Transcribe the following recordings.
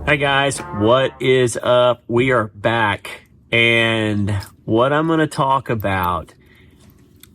Hi guys, what is up? We are back, and what I'm going to talk about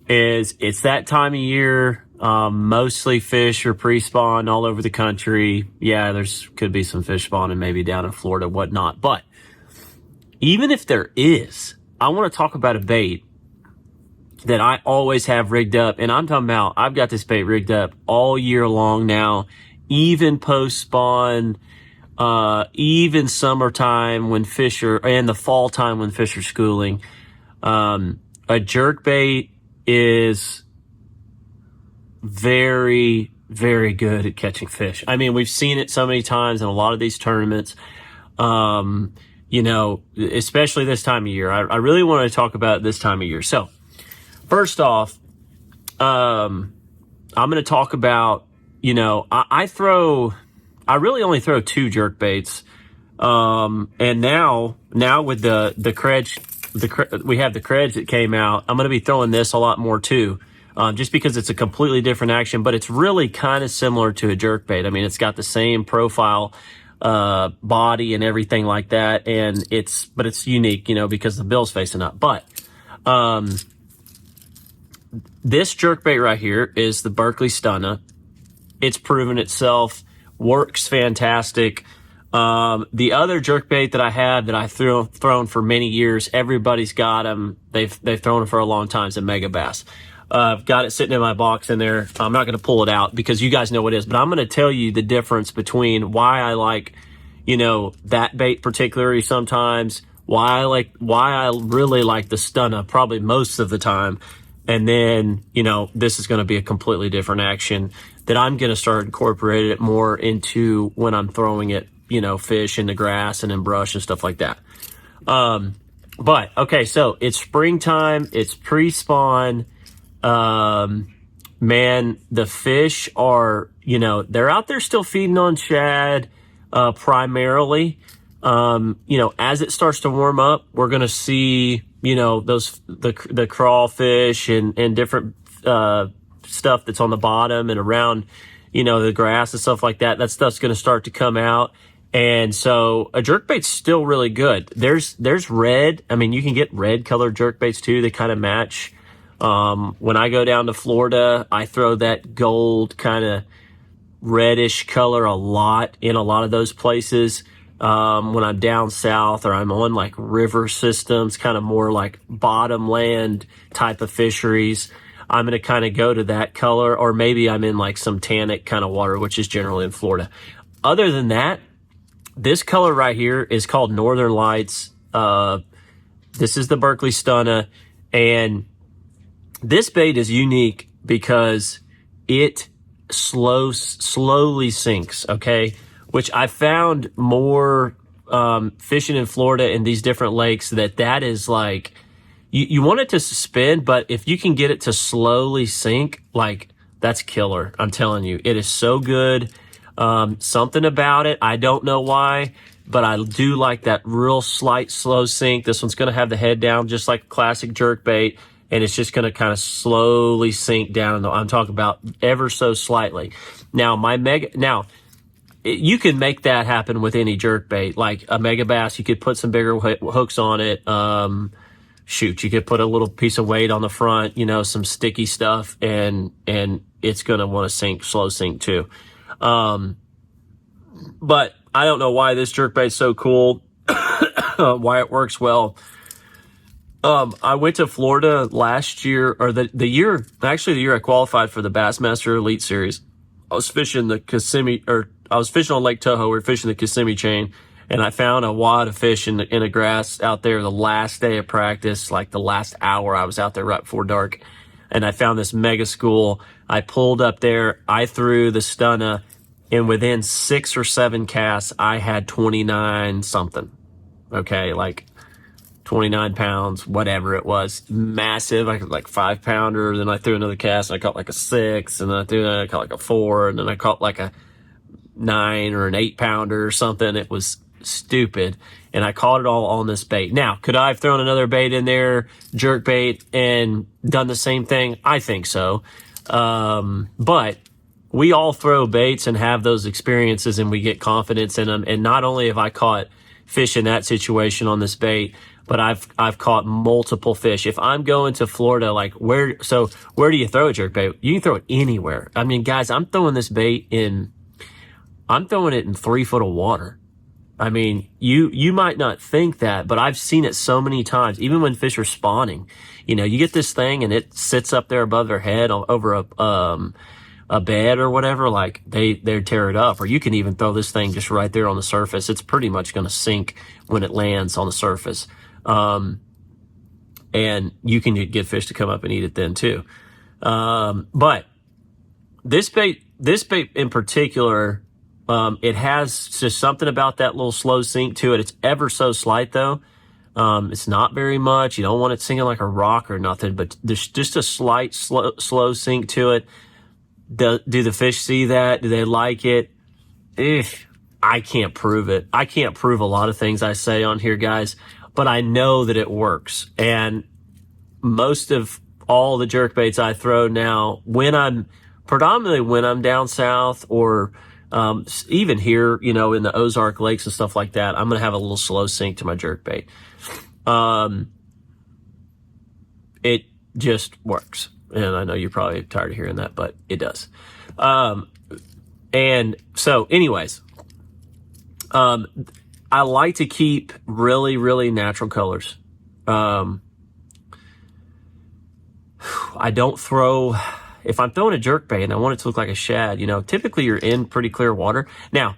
is it's that time of year. Mostly fish are pre-spawn all over the country. Yeah, could be some fish spawning maybe down in Florida, whatnot. But even if there is, I want to talk about a bait that I always have rigged up, and I'm talking about I've got this bait rigged up all year long now, even post-spawn. Even summertime when fish are, and the fall time when fish are schooling. A jerkbait is very, very good at catching fish. I mean, we've seen it so many times in a lot of these tournaments. You know, especially this time of year. I really want to talk about this time of year. So, first off, I'm going to talk about, you know, I really only throw 2 jerk baits. And now with the Credge, we have the Credge that came out. I'm going to be throwing this a lot more too. Just because it's a completely different action, but it's really kind of similar to a jerk bait. I mean, it's got the same profile, body and everything like that. And but it's unique, you know, because the bill's facing up. But, this jerk bait right here is the Berkley Stunna. It's proven itself. Works fantastic. The other jerkbait that I have that I've thrown for many years, everybody's got them. They've thrown them for a long time. It's a Mega Bass. I've got it sitting in my box in there. I'm not going to pull it out because you guys know what it is, but I'm going to tell you the difference between why I like, you know, that bait particularly sometimes, why I really like the Stunna probably most of the time. And then, you know, this is going to be a completely different action that I'm going to start incorporating it more into when I'm throwing it, you know, fish in the grass and in brush and stuff like that. But, okay, so it's springtime. It's pre-spawn. Man, the fish are, you know, they're out there still feeding on shad, primarily. You know, as it starts to warm up, we're going to see, you know, the crawfish and different, stuff that's on the bottom and around, you know, the grass and stuff like that. That stuff's going to start to come out. And so a jerkbait's still really good. There's red. I mean, you can get red colored jerkbaits too. They kind of match. When I go down to Florida, I throw that gold kind of reddish color a lot in a lot of those places. When I'm down south or I'm on like river systems, kind of more like bottomland type of fisheries, I'm going to kind of go to that color, or maybe I'm in like some tannic kind of water, which is generally in Florida. Other than that, this color right here is called Northern Lights. This is the Berkley Stunna, and this bait is unique because it slowly sinks, okay? Which I found more fishing in Florida in these different lakes that is like, you want it to suspend, but if you can get it to slowly sink, like, that's killer. I'm telling you, it is so good. Something about it, I don't know why, but I do like that real slight slow sink. This one's going to have the head down just like a classic jerkbait, and it's just going to kind of slowly sink down. I'm talking about ever so slightly. Now, you can make that happen with any jerkbait, like a Mega Bass. You could put some bigger hooks on it. You could put a little piece of weight on the front, you know, some sticky stuff, and it's going to want to slow sink too. But I don't know why this jerkbait's so cool, why it works well. I went to Florida last year, or the year I qualified for the Bassmaster Elite series. I was fishing I was fishing on Lake Tahoe. We were fishing the Kissimmee chain, and I found a wad of fish in the grass out there the last day of practice, like the last hour I was out there right before dark. And I found this mega school. I pulled up there. I threw the Stunna, and within 6 or 7 casts, I had 29 something. Okay, like 29 pounds, whatever it was. Massive, like 5-pounder. Then I threw another cast, and I caught like a 6, and then I caught like a 4, and then I caught like a 9 or an 8-pounder or something. It was stupid, and I caught it all on this bait. Now, could I have thrown another bait in there, jerk bait, and done the same thing? I think so. But we all throw baits and have those experiences and we get confidence in them. And not only have I caught fish in that situation on this bait, but I've caught multiple fish. If I'm going to Florida, like where do you throw a jerkbait? You can throw it anywhere. I mean, guys, I'm throwing it in 3 foot of water. I mean, you might not think that, but I've seen it so many times, even when fish are spawning. You know, you get this thing and it sits up there above their head over a bed or whatever, like they tear it up. Or you can even throw this thing just right there on the surface. It's pretty much going to sink when it lands on the surface. And you can get fish to come up and eat it then too. But this bait in particular, it has just something about that little slow sink to it. It's ever so slight though. It's not very much. You don't want it sinking like a rock or nothing, but there's just a slight slow sink to it. Do the fish see that? Do they like it? I can't prove it. I can't prove a lot of things I say on here, guys, but I know that it works. And most of all the jerkbaits I throw now, predominantly when I'm down south or even here, you know, in the Ozark lakes and stuff like that, I'm going to have a little slow sink to my jerkbait. It just works. And I know you're probably tired of hearing that, but it does. And so anyways, I like to keep really, really natural colors. I don't throw, if I'm throwing a jerkbait and I want it to look like a shad, you know, typically you're in pretty clear water. Now,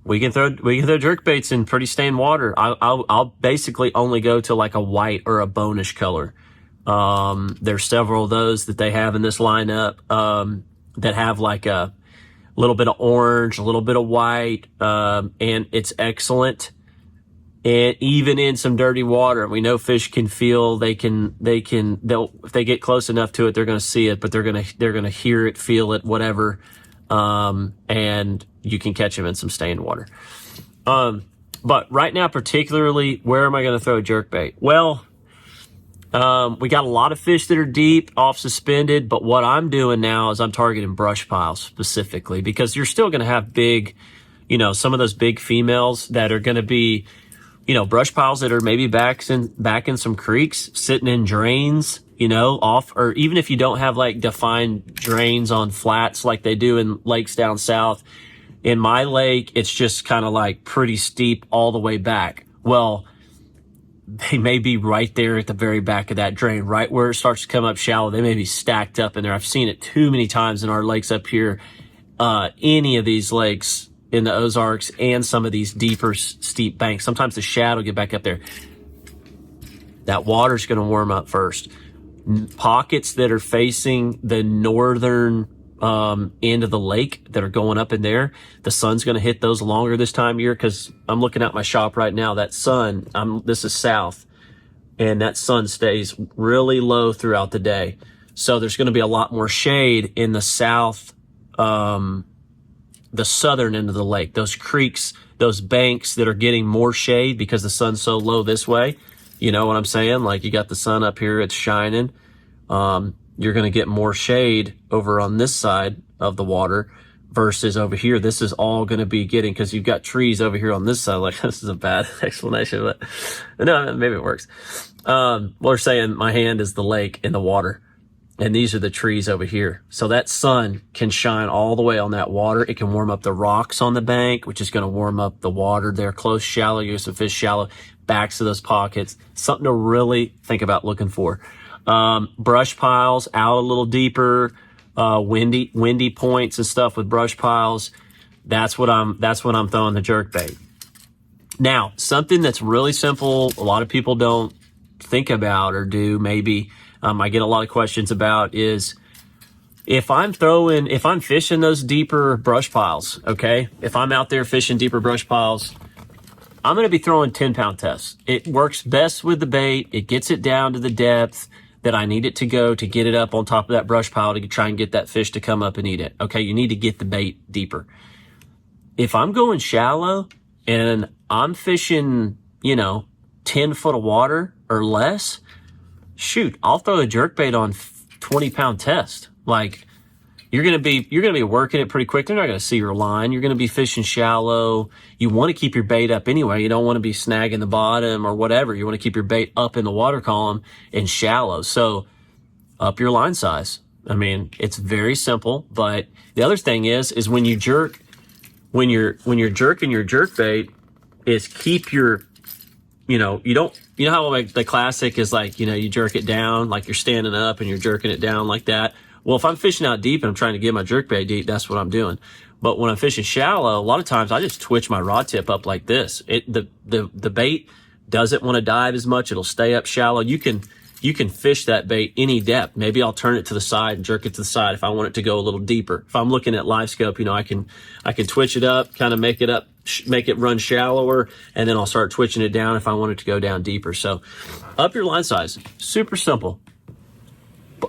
we can throw jerkbaits in pretty stained water. I'll basically only go to like a white or a bonish color. There's several of those that they have in this lineup, that have like a little bit of orange, a little bit of white, and it's excellent. And even in some dirty water, we know fish can feel, they'll, if they get close enough to it, they're going to see it, but they're going to hear it, feel it, whatever. And you can catch them in some stained water. But right now, particularly, where am I going to throw a jerkbait? Well, we got a lot of fish that are deep off suspended, but what I'm doing now is I'm targeting brush piles specifically, because you're still going to have big, you know, some of those big females that are going to be, you know, brush piles that are maybe back in some creeks, sitting in drains, you know, off, or even if you don't have like defined drains on flats like they do in lakes down south. In my lake, it's just kind of like pretty steep all the way back. Well, they may be right there at the very back of that drain, right where it starts to come up shallow. They may be stacked up in there. I've seen it too many times in our lakes up here. Any of these lakes in the Ozarks and some of these deeper, steep banks. Sometimes the shad will get back up there. That water's going to warm up first. Pockets that are facing the northern end of the lake that are going up in there, the sun's going to hit those longer this time of year, because I'm looking at my shop right now. That sun, this is south, and that sun stays really low throughout the day. So there's going to be a lot more shade in the south, the southern end of the lake. Those creeks, those banks that are getting more shade because the sun's so low this way. You know what I'm saying? Like, you got the sun up here, it's shining. You're going to get more shade over on this side of the water versus over here. This is all going to be getting, because you've got trees over here on this side. Like, this is a bad explanation, but no, maybe it works. We're saying my hand is the lake in the water, and these are the trees over here. So that sun can shine all the way on that water. It can warm up the rocks on the bank, which is going to warm up the water there close, shallow. You get some fish shallow, backs of those pockets. Something to really think about looking for. Brush piles out a little deeper, windy points and stuff with brush piles. That's what I'm throwing the jerkbait. Now, something that's really simple, a lot of people don't think about or do, maybe, I get a lot of questions about, is if I'm fishing those deeper brush piles, okay? If I'm out there fishing deeper brush piles, I'm going to be throwing 10-pound tests. It works best with the bait. It gets it down to the depth that I need it to go to get it up on top of that brush pile to try and get that fish to come up and eat it. Okay, you need to get the bait deeper. If I'm going shallow and I'm fishing, 10 foot of water or less, shoot, I'll throw a jerkbait on 20-pound test. Like, you're going to be working it pretty quick. They're not going to see your line. You're going to be fishing shallow. You want to keep your bait up anyway. You don't want to be snagging the bottom or whatever. You want to keep your bait up in the water column and shallow. So up your line size. I mean, it's very simple, but the other thing is when you jerk, when you're jerking your jerk bait, is keep your, you know how like the classic is like, you jerk it down, like you're standing up and you're jerking it down like that. Well, if I'm fishing out deep and I'm trying to get my jerk bait deep, that's what I'm doing. But when I'm fishing shallow, a lot of times I just twitch my rod tip up like this. The bait doesn't want to dive as much. It'll stay up shallow. You can fish that bait any depth. Maybe I'll turn it to the side and jerk it to the side if I want it to go a little deeper. If I'm looking at live scope, I can twitch it up, kind of make it run shallower, and then I'll start twitching it down if I want it to go down deeper. So up your line size, super simple.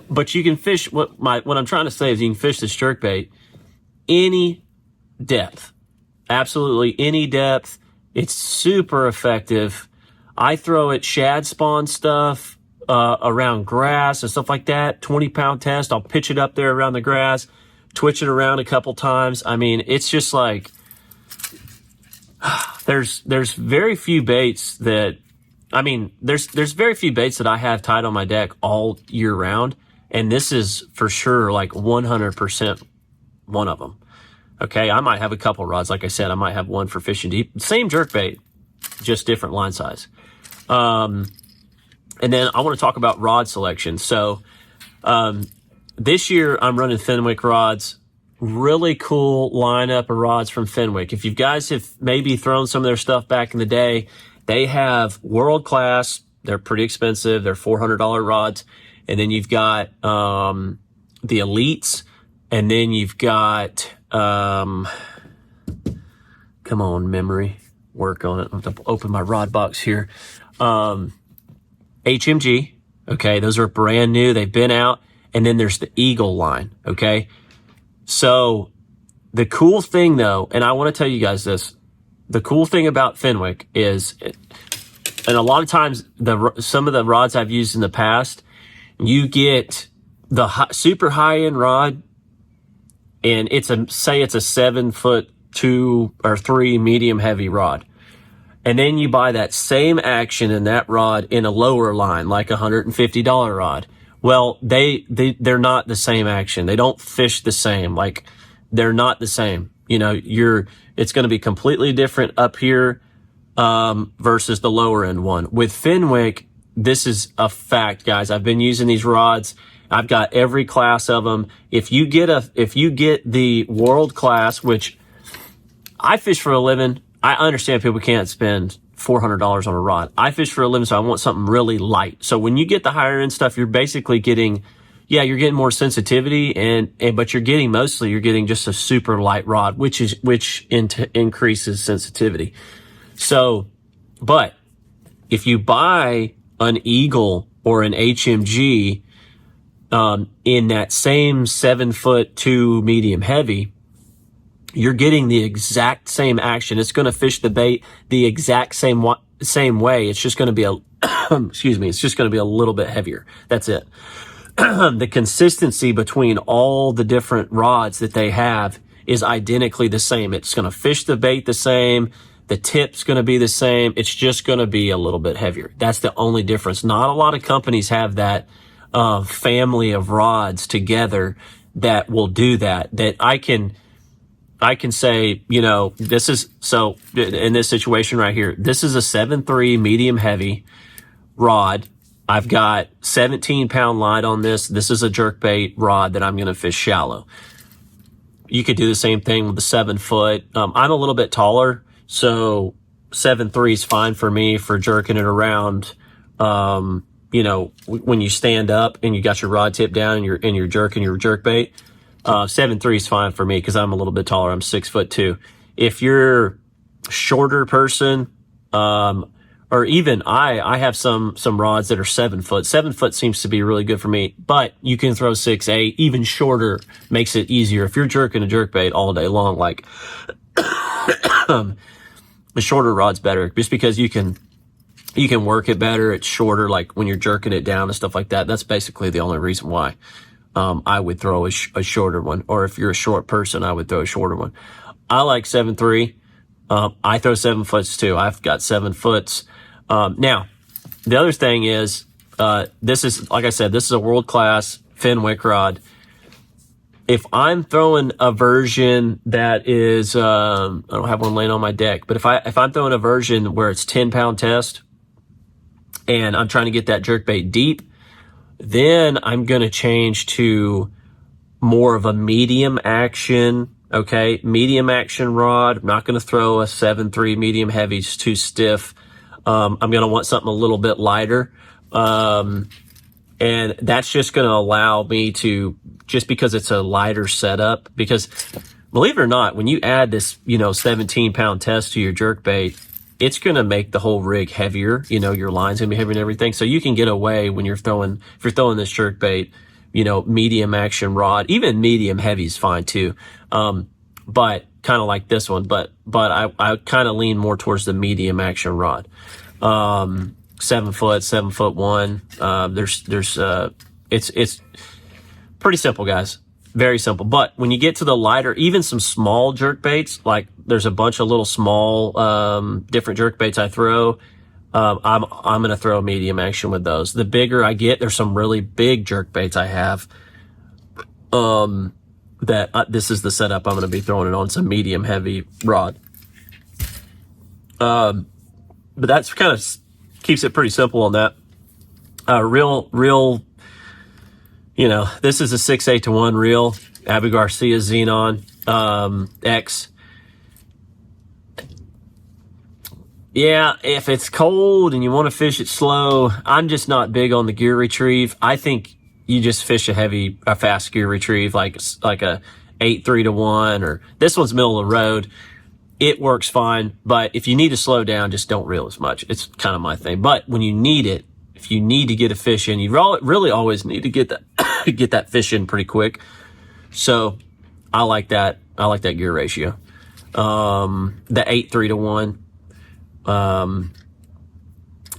But you can fish, what I'm trying to say is you can fish this jerk bait any depth, absolutely any depth. It's super effective. I throw it shad spawn stuff, around grass and stuff like that. 20-pound test. I'll pitch it up there around the grass, twitch it around a couple times. I mean, it's just like, there's very few baits that, there's very few baits that I have tied on my deck all year round. And this is for sure like 100% one of them. Okay. I might have a couple rods. Like I said, I might have one for fishing deep, same jerk bait, just different line size. And then I want to talk about rod selection. So, this year I'm running Fenwick rods, really cool lineup of rods from Fenwick. If you guys have maybe thrown some of their stuff back in the day, they have world class. They're pretty expensive. They're $400 rods. And then you've got, the Elites, and then you've got, come on, memory, work on it. I'm going to open my rod box here. HMG, okay, those are brand new. They've been out. And then there's the Eagle line, okay? So the cool thing though, and I want to tell you guys this, the cool thing about Fenwick is, and a lot of times some of the rods I've used in the past, you get the super high end rod, and it's a 7'2" or 3" medium heavy rod. And then you buy that same action in that rod in a lower line, like a $150 rod. Well, they're not the same action. They don't fish the same. Like, they're not the same. It's going to be completely different up here, versus the lower end one. With Fenwick, this is a fact, guys. I've been using these rods. I've got every class of them. If you get the world class, which I fish for a living, I understand people can't spend $400 on a rod. I fish for a living, so I want something really light. So when you get the higher end stuff, you're basically getting, you're getting more sensitivity, but you're getting just a super light rod, which increases sensitivity. So, but if you buy an Eagle or an HMG, in that same 7'2" medium heavy, you're getting the exact same action. It's going to fish the bait the exact same way. It's just going to be it's just going to be a little bit heavier. That's it. The consistency between all the different rods that they have is identically the same. It's going to fish the bait the same. The tip's going to be the same. It's just going to be a little bit heavier. That's the only difference. Not a lot of companies have that family of rods together that will do that. That I can say, this is, so in this situation right here, this is a 7'3" medium heavy rod. I've got 17-pound line on this. This is a jerkbait rod that I'm going to fish shallow. You could do the same thing with the 7 foot. I'm a little bit taller, so 7'3" is fine for me for jerking it around. When you stand up and you got your rod tip down and you're jerking your jerkbait, 7'3" is fine for me because I'm a little bit taller. I'm 6'2". If you're a shorter person, or even I have some rods that are 7 foot. 7 foot seems to be really good for me, but you can throw 6'8". Even shorter makes it easier. If you're jerking a jerkbait all day long, like the shorter rod's better just because you can work it better. It's shorter, like when you're jerking it down and stuff like that. That's basically the only reason why. I would throw a shorter one. Or if you're a short person, I would throw a shorter one. I like 7.3. I throw 7 foots too. I've got 7 foots. Now, the other thing is, this is, like I said, this is a world-class Fenwick rod. If I'm throwing a version that is, I don't have one laying on my deck, but if I'm throwing a version where it's 10-pound test and I'm trying to get that jerkbait deep, then I'm going to change to more of a medium action, okay? Medium action rod. I'm not going to throw a 7.3 medium heavy. It's too stiff. I'm going to want something a little bit lighter. And that's just going to allow me to, just because it's a lighter setup, because believe it or not, when you add this, 17-pound test to your jerkbait, it's going to make the whole rig heavier. Your line's going to be heavier and everything. So you can get away when if you're throwing this jerkbait, medium action rod, even medium heavy is fine too. But kind of like this one, but I kind of lean more towards the medium action rod. 7 foot, 7'1". It's pretty simple, guys. Very simple. But when you get to the lighter, even some small jerkbaits, like there's a bunch of little small, different jerkbaits I throw. I'm going to throw a medium action with those. The bigger I get, there's some really big jerkbaits I have. This is the setup I'm going to be throwing it on. It's a medium heavy rod. But that's kind of keeps it pretty simple on that. This is a 6/8-1 reel, Abu Garcia Xenon X. Yeah, if it's cold and you want to fish it slow, I'm just not big on the gear retrieve. I think you just fish a fast gear retrieve, like a 8/3-1, or this one's middle of the road. It works fine, but if you need to slow down, just don't reel as much. It's kind of my thing. But when you need it, if you need to get a fish in, you really always need to get that get that fish in pretty quick. So I like that. I like that gear ratio. The 8/3-1.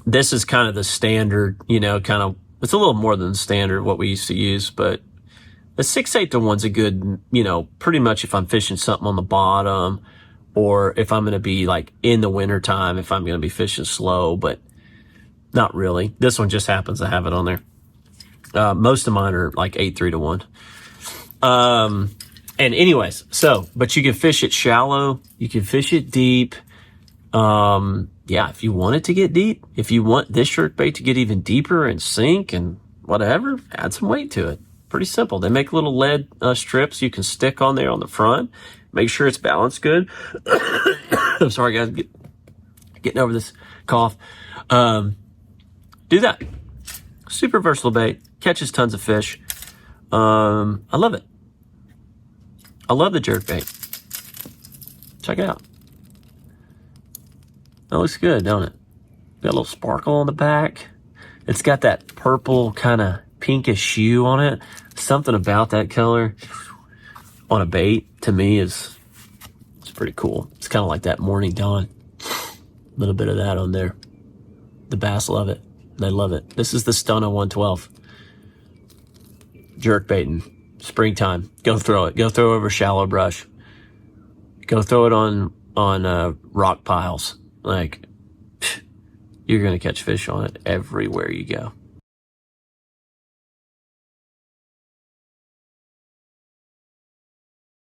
This is kind of the standard, it's a little more than standard what we used to use, but the 6/8-1's a good, pretty much if I'm fishing something on the bottom, or if I'm going to be like in the winter time, if I'm going to be fishing slow, but not really. This one just happens to have it on there. Most of mine are like 8/3-1. And anyways, but you can fish it shallow, you can fish it deep. Yeah, if you want it to get deep, if you want this jerkbait to get even deeper and sink and whatever, add some weight to it. Pretty simple. They make little lead strips you can stick on there on the front. Make sure it's balanced good. I'm sorry, guys, getting over this cough. Do that. Super versatile bait. Catches tons of fish. I love it. I love the jerkbait. Check it out. That looks good, don't it? Got a little sparkle on the back. It's got that purple kind of pinkish hue on it. Something about that color on a bait to me it's pretty cool. It's kind of like that morning dawn. A little bit of that on there. The bass love it. They love it. This is the Stunna 112. Jerkbaiting. Springtime. Go throw it. Go throw over shallow brush. Go throw it on rock piles. Like, you're going to catch fish on it everywhere you go.